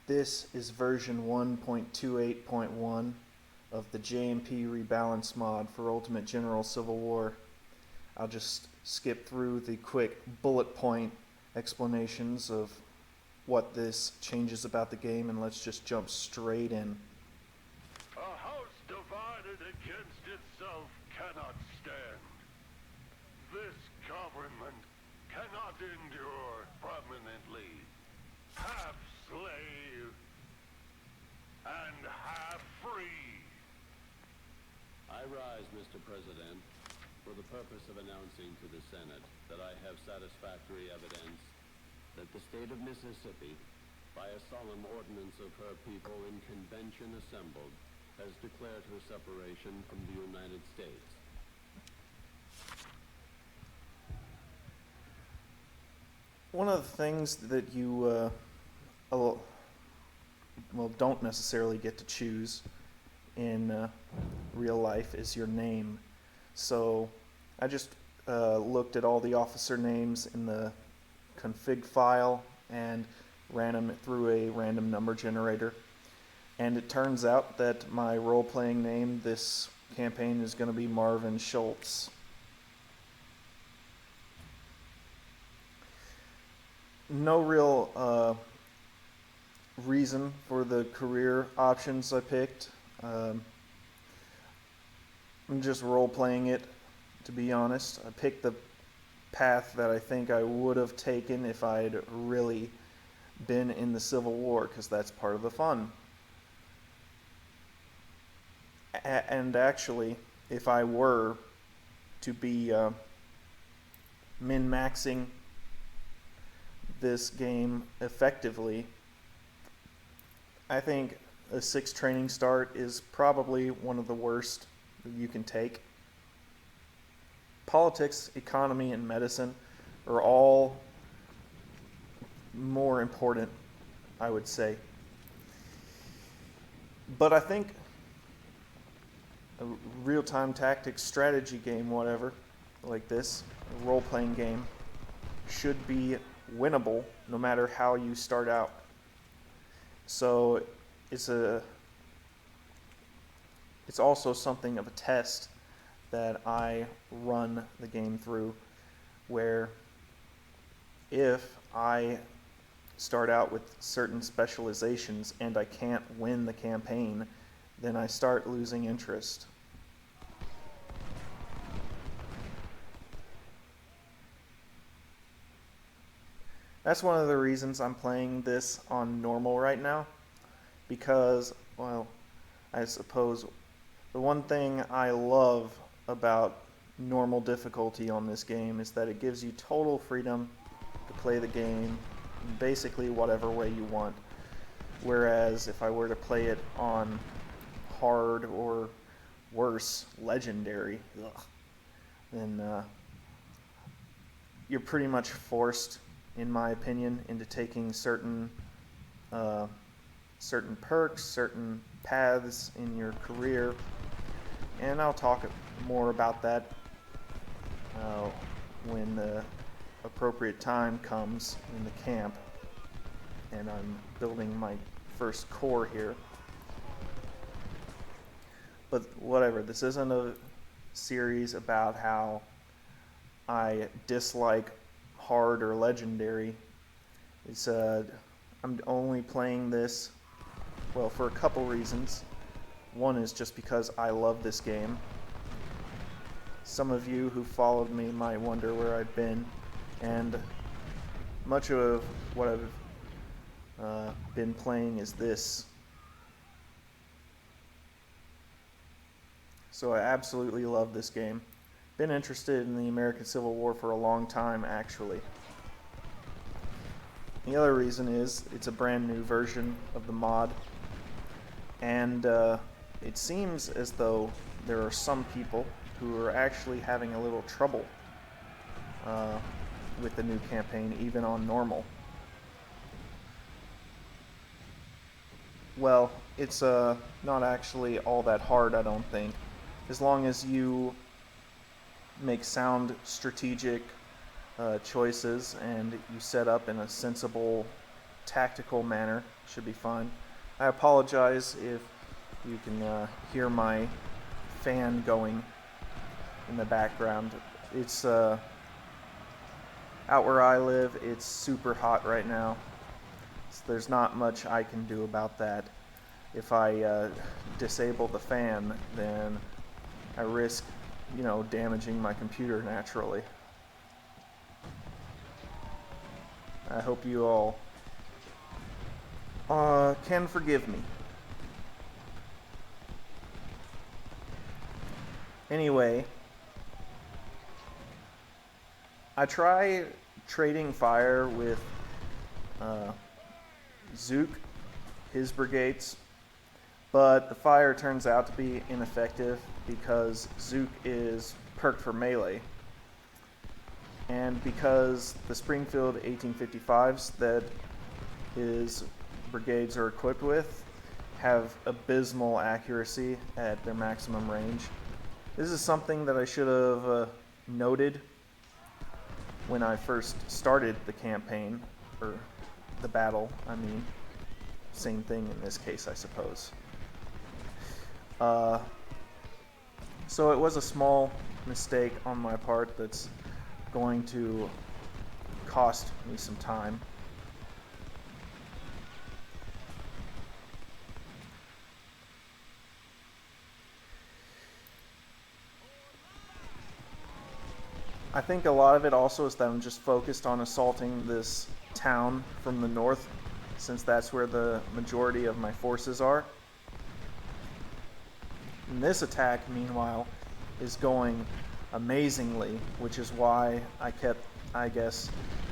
This is version 1.28.1 of the JMP Rebalance mod for Ultimate General Civil War. I'll just skip through the quick bullet point explanations of what this changes about the game, and let's just jump straight in. A house divided against itself cannot stand. This government cannot endure permanently. Half slave and half free. I rise, Mr. President, for the purpose of announcing to the Senate that I have satisfactory evidence that the state of Mississippi, by a solemn ordinance of her people in convention assembled, has declared her separation from the United States. One of the things that you don't necessarily get to choose in real life is your name. So I just looked at all the officer names in the config file and ran them through a random number generator. And it turns out that my role-playing name this campaign is going to be Marvin Schultz. No real reason for the career options I picked. I'm just role-playing it, to be honest. I picked the path that I think I would have taken if I'd really been in the Civil War, because that's part of the fun. And actually, if I were to be min-maxing this game effectively, I think a 6 training start is probably one of the worst that you can take. Politics, economy, and medicine are all more important, I would say. But I think a real-time tactics strategy game, whatever, like this, a role-playing game, should be winnable no matter how you start out. So it's also something of a test that I run the game through, where if I start out with certain specializations and I can't win the campaign, then I start losing interest. That's one of the reasons I'm playing this on normal right now, because, well, I suppose the one thing I love about normal difficulty on this game is that it gives you total freedom to play the game in basically whatever way you want. Whereas if I were to play it on hard or worse, legendary, then you're pretty much forced, in my opinion, into taking certain perks, certain paths in your career, and I'll talk more about that when the appropriate time comes in the camp and I'm building my first corps here. But whatever, this isn't a series about how I dislike hard or legendary. It's I'm only playing this, well, for a couple reasons. One is just because I love this game. Some of you who followed me might wonder where I've been, and much of what I've been playing is this. So I absolutely love this game. Been interested in the American Civil War for a long time, actually. The other reason is it's a brand new version of the mod, and it seems as though there are some people who are actually having a little trouble with the new campaign, even on normal. Well, it's not actually all that hard, I don't think, as long as you make sound strategic choices and you set up in a sensible tactical manner. Should be fine. I apologize if you can hear my fan going in the background. It's out where I live, it's super hot right now. So there's not much I can do about that. If I disable the fan, then I risk, damaging my computer naturally. I hope you all can forgive me. Anyway, I try trading fire with Zook, his brigades, but the fire turns out to be ineffective because Zook is perked for melee. And because the Springfield 1855s that his brigades are equipped with have abysmal accuracy at their maximum range. This is something that I should have noted when I first started the campaign, or the battle, I mean. Same thing in this case, I suppose. So it was a small mistake on my part that's going to cost me some time. I think a lot of it also is that I'm just focused on assaulting this town from the north, since that's where the majority of my forces are. And this attack, meanwhile, is going amazingly, which is why I kept, I guess,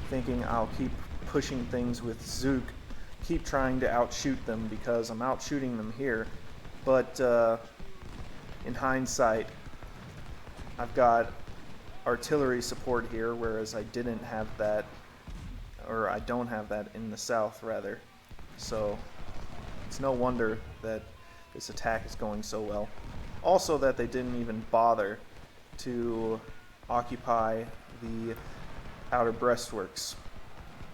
thinking I'll keep pushing things with Zook, keep trying to outshoot them, because I'm outshooting them here. But in hindsight, I've got artillery support here, whereas I didn't have that, or I don't have that in the south, rather. So it's no wonder that this attack is going so well. Also that they didn't even bother to occupy the outer breastworks.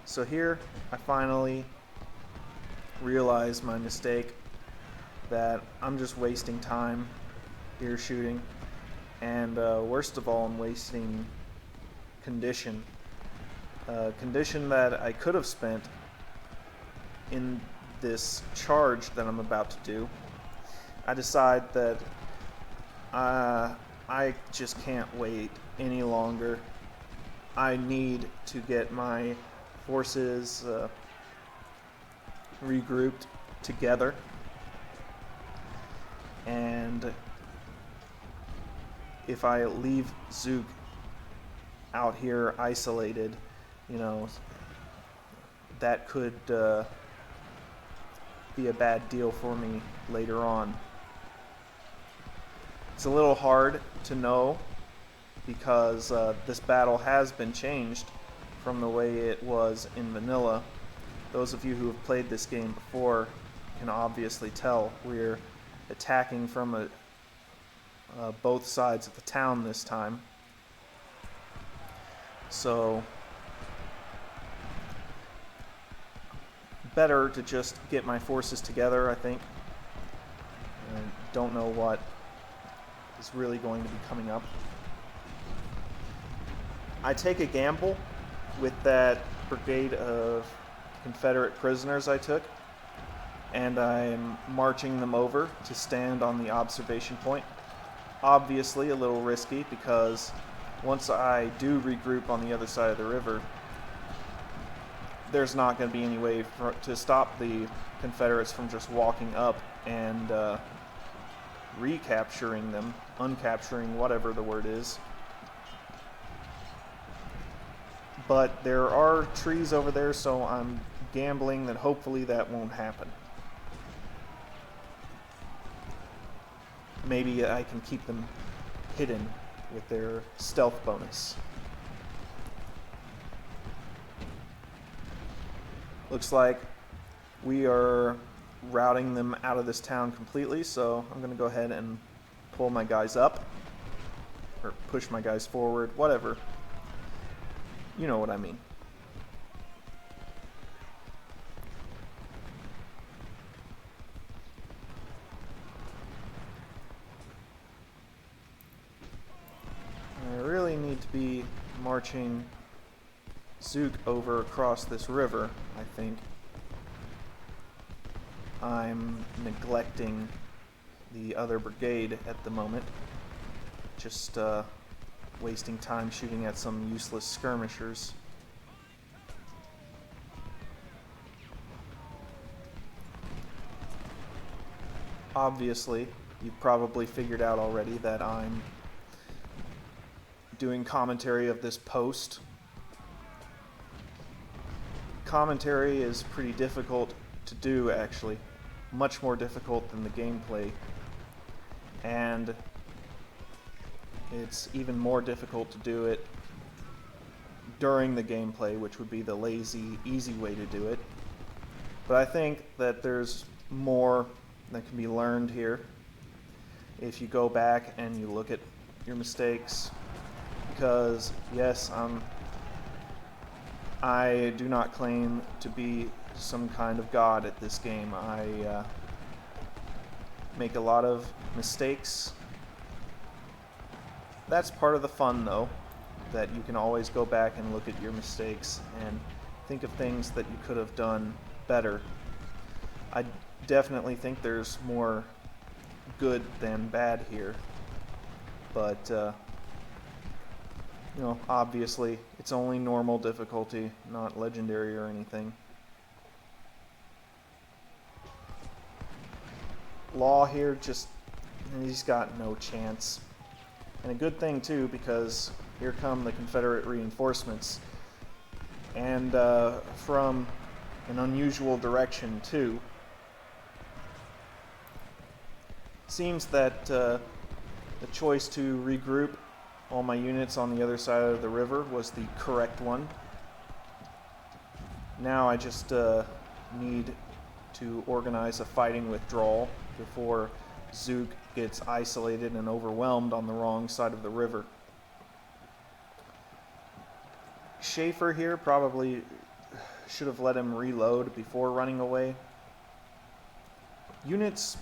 So here I finally realized my mistake, that I'm just wasting time here shooting, and worst of all, I'm wasting condition. Condition that I could have spent in this charge that I'm about to do. I decide that I just can't wait any longer. I need to get my forces regrouped together, and if I leave Zook out here isolated, that could be a bad deal for me later on. It's a little hard to know because this battle has been changed from the way it was in vanilla. Those of you who have played this game before can obviously tell we're attacking from both sides of the town this time. So better to just get my forces together, I think. I don't know what is really going to be coming up. I take a gamble with that brigade of Confederate prisoners I took, and I'm marching them over to stand on the observation point. Obviously a little risky, because once I do regroup on the other side of the river, there's not going to be any way to stop the Confederates from just walking up and recapturing them, uncapturing, whatever the word is. But there are trees over there, so I'm gambling that hopefully that won't happen. Maybe I can keep them hidden with their stealth bonus. Looks like we are routing them out of this town completely, so I'm going to go ahead and pull my guys up, or push my guys forward, whatever. You know what I mean. marching Zook over across this river, I think I'm neglecting the other brigade at the moment. Just wasting time shooting at some useless skirmishers. Obviously, you've probably figured out already that I'm doing commentary of this post. Commentary is pretty difficult to do, actually. Much more difficult than the gameplay. And it's even more difficult to do it during the gameplay, which would be the lazy, easy way to do it. But I think that there's more that can be learned here if you go back and you look at your mistakes. Because, yes, I do not claim to be some kind of god at this game. I make a lot of mistakes. That's part of the fun, though, that you can always go back and look at your mistakes and think of things that you could have done better. I definitely think there's more good than bad here, but obviously it's only normal difficulty, not legendary or anything. Law here, he's got no chance. And a good thing too, because here come the Confederate reinforcements, and from an unusual direction too. Seems that the choice to regroup all my units on the other side of the river was the correct one. Now I just need to organize a fighting withdrawal before Zook gets isolated and overwhelmed on the wrong side of the river. Schaefer here probably should have let him reload before running away. Units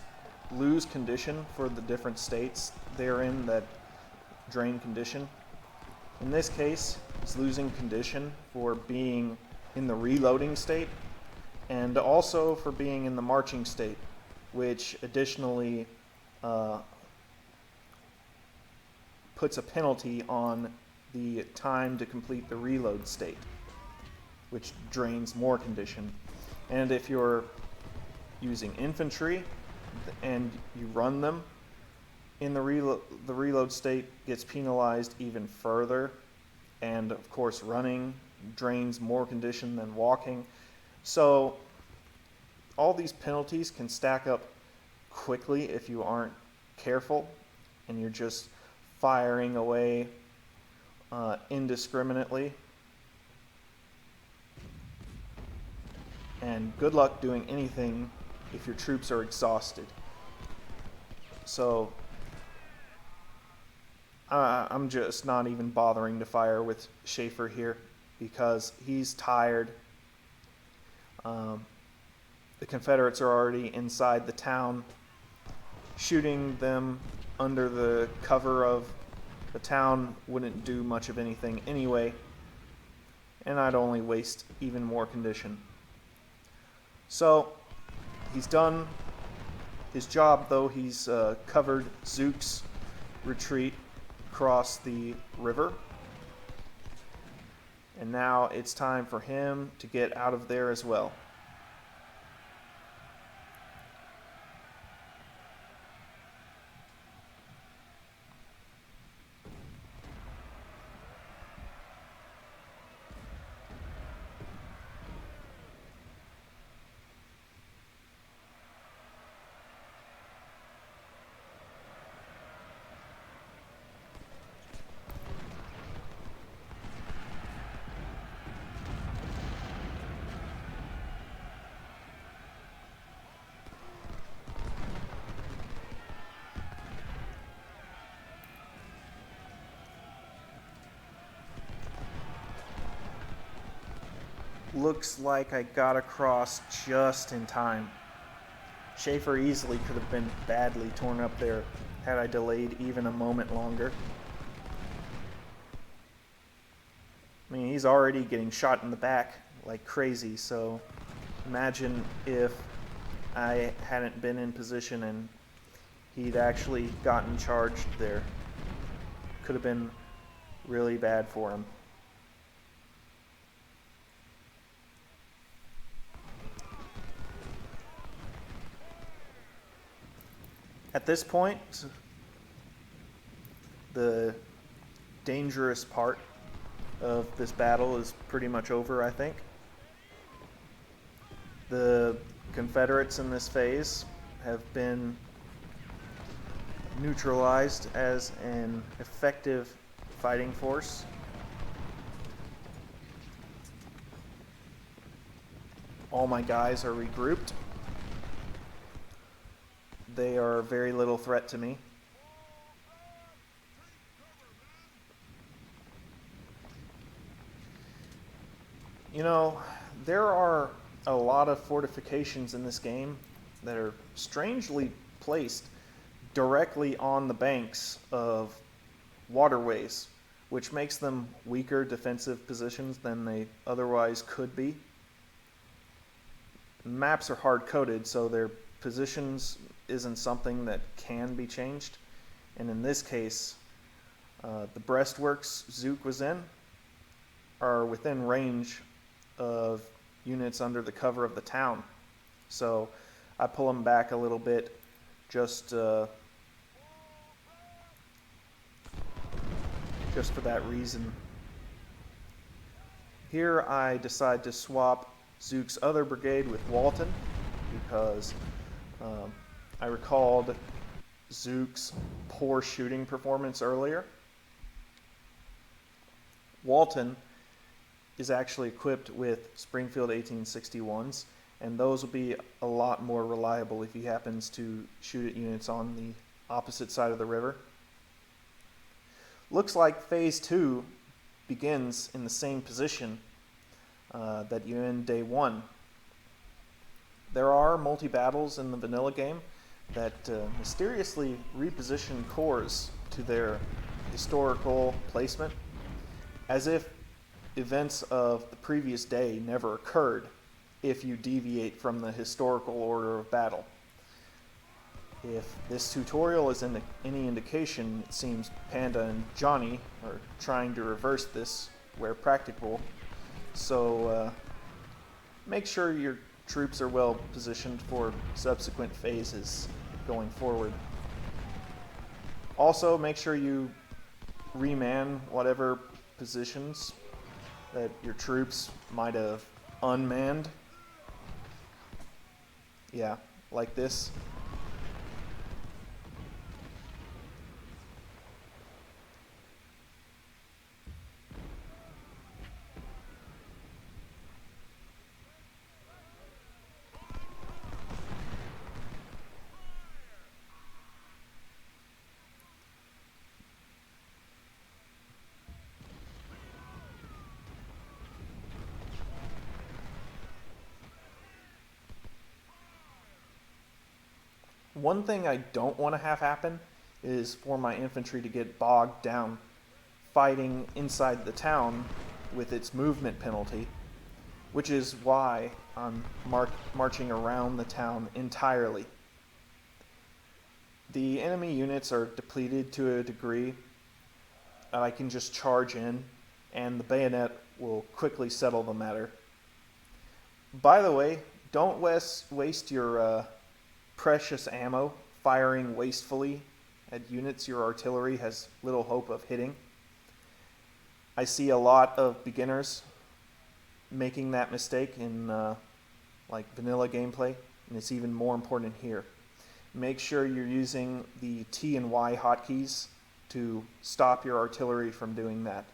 lose condition for the different states they're in that drain condition. In this case, he's losing condition for being in the reloading state and also for being in the marching state, which additionally puts a penalty on the time to complete the reload state, which drains more condition. And if you're using infantry and you run them in the reload state, gets penalized even further. And of course running drains more condition than walking. So all these penalties can stack up quickly if you aren't careful and you're just firing away indiscriminately. And good luck doing anything if your troops are exhausted. So I'm just not even bothering to fire with Schaefer here because he's tired. The Confederates are already inside the town. Shooting them under the cover of the town wouldn't do much of anything anyway, and I'd only waste even more condition. So he's done his job, though. He's covered Zook's retreat across the river, and now it's time for him to get out of there as well. Looks like I got across just in time. Schaefer easily could have been badly torn up there had I delayed even a moment longer. I mean, he's already getting shot in the back like crazy, so imagine if I hadn't been in position and he'd actually gotten charged there. Could have been really bad for him. At this point, the dangerous part of this battle is pretty much over, I think. The Confederates in this phase have been neutralized as an effective fighting force. All my guys are regrouped. They are very little threat to me. You know, there are a lot of fortifications in this game that are strangely placed directly on the banks of waterways, which makes them weaker defensive positions than they otherwise could be. Maps are hard-coded, so their positions isn't something that can be changed. And in this case, the breastworks Zook was in are within range of units under the cover of the town. So I pull them back a little bit just for that reason. Here I decide to swap Zook's other brigade with Walton because I recalled Zook's poor shooting performance earlier. Walton is actually equipped with Springfield 1861s, and those will be a lot more reliable if he happens to shoot at units on the opposite side of the river. Looks like Phase 2 begins in the same position that you end Day 1. There are multi-battles in the vanilla game that mysteriously reposition cores to their historical placement, as if events of the previous day never occurred if you deviate from the historical order of battle. If this tutorial is any indication, it seems Panda and Johnny are trying to reverse this where practicable, so make sure your troops are well positioned for subsequent phases going forward. Also, make sure you reman whatever positions that your troops might have unmanned. Yeah, like this. One thing I don't want to have happen is for my infantry to get bogged down fighting inside the town with its movement penalty, which is why I'm marching around the town entirely. The enemy units are depleted to a degree. I can just charge in, and the bayonet will quickly settle the matter. By the way, don't waste your precious ammo firing wastefully at units your artillery has little hope of hitting. I see a lot of beginners making that mistake in like vanilla gameplay, and it's even more important here. Make sure you're using the T and Y hotkeys to stop your artillery from doing that.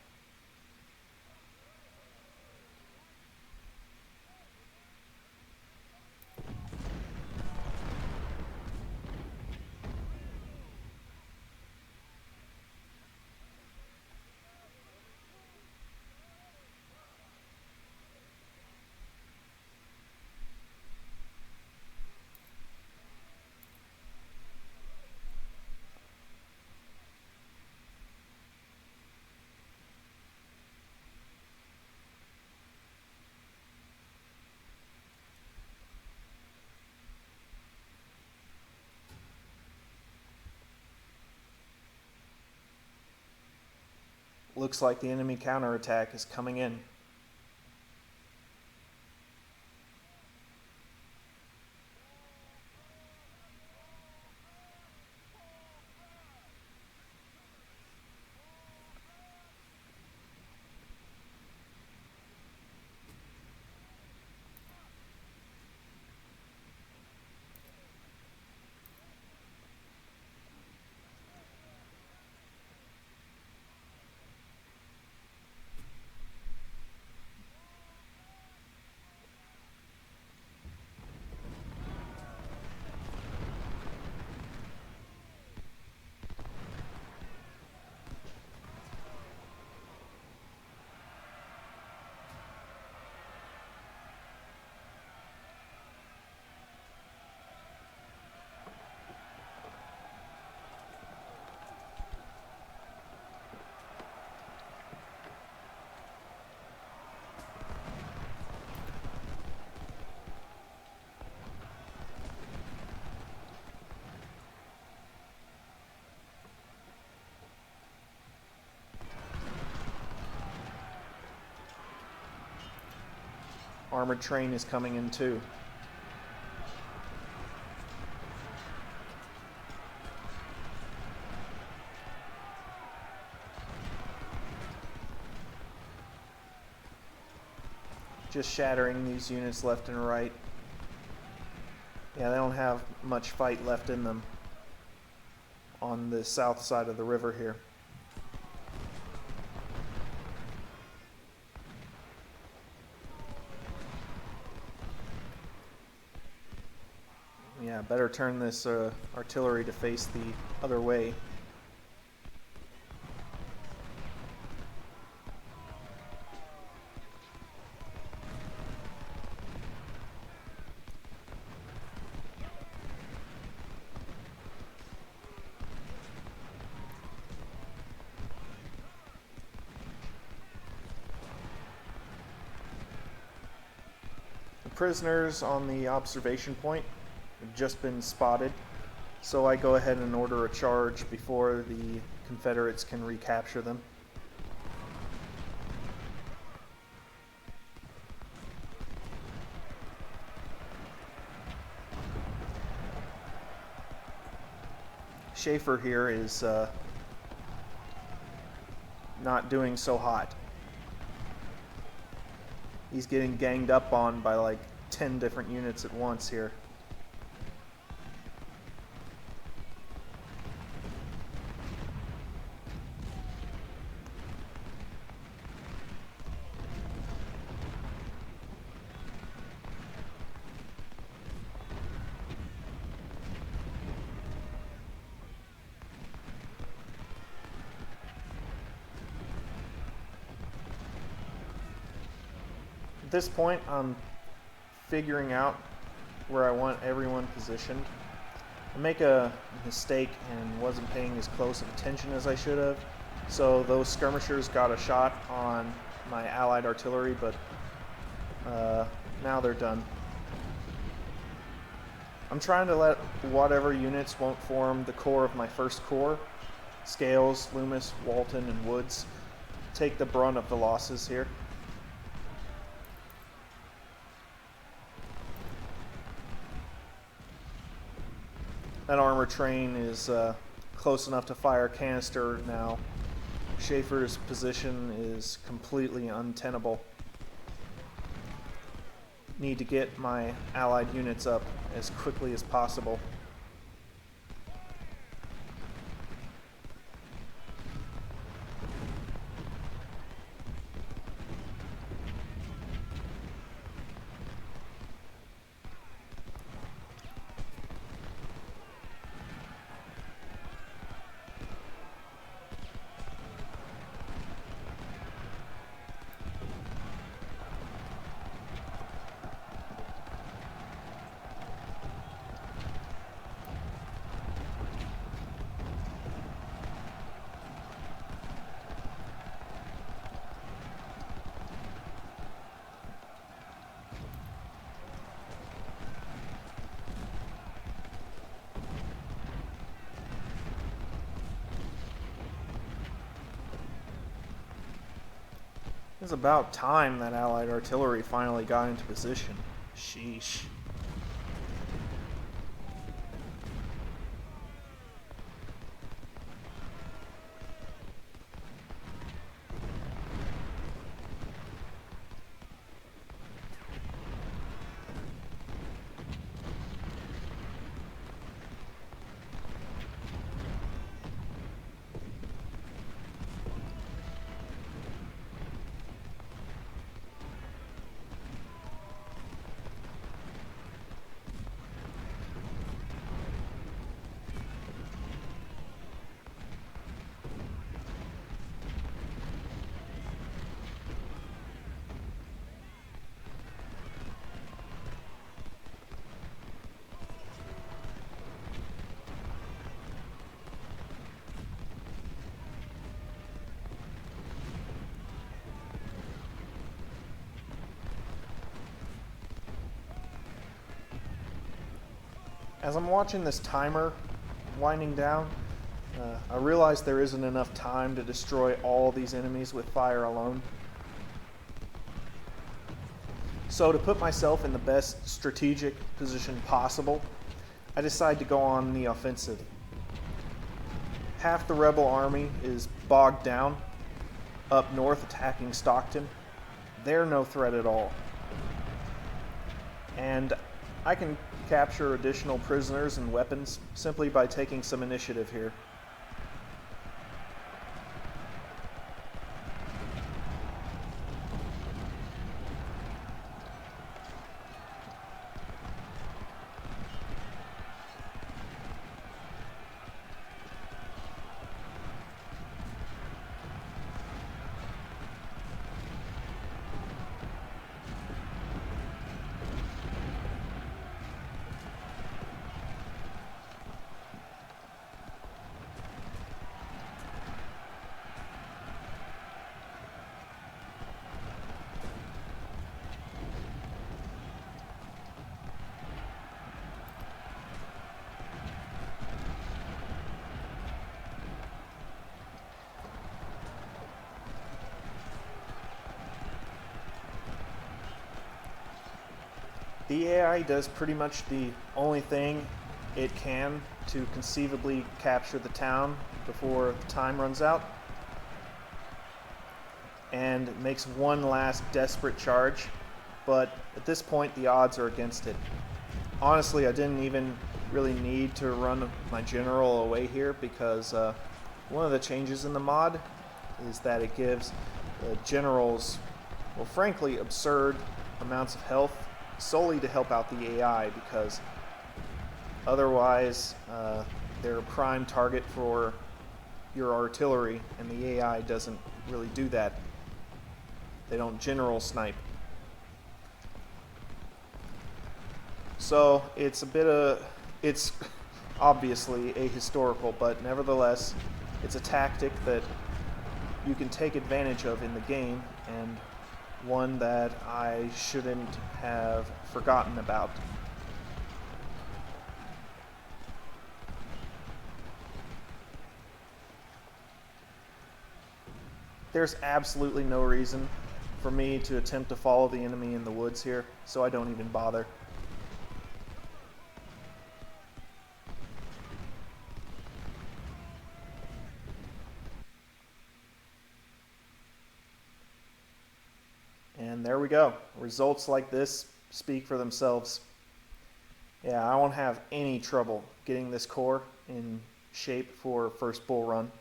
Looks like the enemy counterattack is coming in. Armored train is coming in too. Just shattering these units left and right. Yeah, they don't have much fight left in them on the south side of the river here. Yeah, better turn this artillery to face the other way. The prisoners on the observation point have just been spotted, so I go ahead and order a charge before the Confederates can recapture them. Schaefer here is not doing so hot. He's getting ganged up on by like 10 different units at once here. At this point, I'm figuring out where I want everyone positioned. I make a mistake and wasn't paying as close of attention as I should have, so those skirmishers got a shot on my allied artillery, but now they're done. I'm trying to let whatever units won't form the core of my first corps, Scales, Loomis, Walton, and Woods, take the brunt of the losses here. That armor train is close enough to fire a canister now. Schaefer's position is completely untenable. Need to get my allied units up as quickly as possible. was about time that Allied artillery finally got into position. Sheesh. As I'm watching this timer winding down, I realize there isn't enough time to destroy all these enemies with fire alone. So to put myself in the best strategic position possible, I decide to go on the offensive. Half the rebel army is bogged down up north attacking Stockton. They're no threat at all. And I can capture additional prisoners and weapons simply by taking some initiative here. The AI does pretty much the only thing it can to conceivably capture the town before the time runs out, and makes one last desperate charge, but at this point the odds are against it. Honestly, I didn't even really need to run my general away here because one of the changes in the mod is that it gives the generals, well, frankly, absurd amounts of health solely to help out the AI, because otherwise they're a prime target for your artillery, and the AI doesn't really do that. They don't general snipe. So it's it's obviously ahistorical, but nevertheless, it's a tactic that you can take advantage of in the game, and one that I shouldn't have forgotten about. There's absolutely no reason for me to attempt to follow the enemy in the woods here, so I don't even bother. And there we go. Results like this speak for themselves. Yeah, I won't have any trouble getting this corps in shape for first bull run.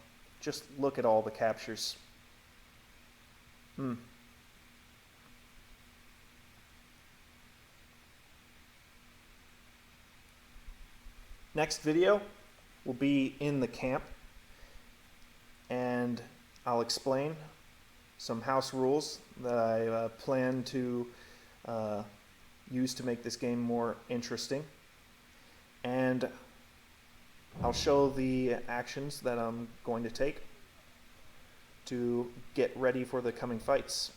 Just look at all the captures. Next video will be in the camp, and I'll explain some house rules that I plan to use to make this game more interesting, and I'll show the actions that I'm going to take to get ready for the coming fights.